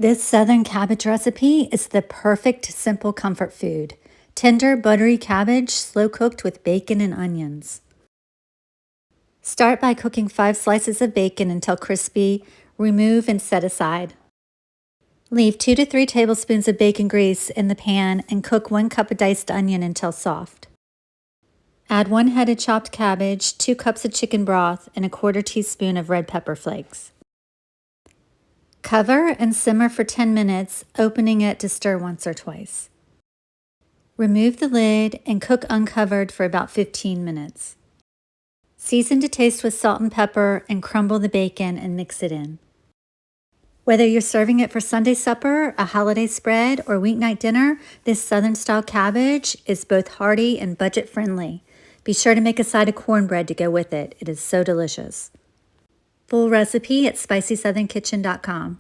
This Southern cabbage recipe is the perfect simple comfort food. Tender, buttery cabbage, slow cooked with bacon and onions. Start by cooking 5 slices of bacon until crispy. Remove and set aside. Leave 2 to 3 tablespoons of bacon grease in the pan and cook 1 cup of diced onion until soft. Add 1 head of chopped cabbage, 2 cups of chicken broth, and a 1/4 teaspoon of red pepper flakes. Cover and simmer for 10 minutes, opening it to stir once or twice. Remove the lid and cook uncovered for about 15 minutes. Season to taste with salt and pepper and crumble the bacon and mix it in. Whether you're serving it for Sunday supper, a holiday spread, or weeknight dinner, this Southern-style cabbage is both hearty and budget-friendly. Be sure to make a side of cornbread to go with it. It is so delicious. Full recipe at spicysouthernkitchen.com.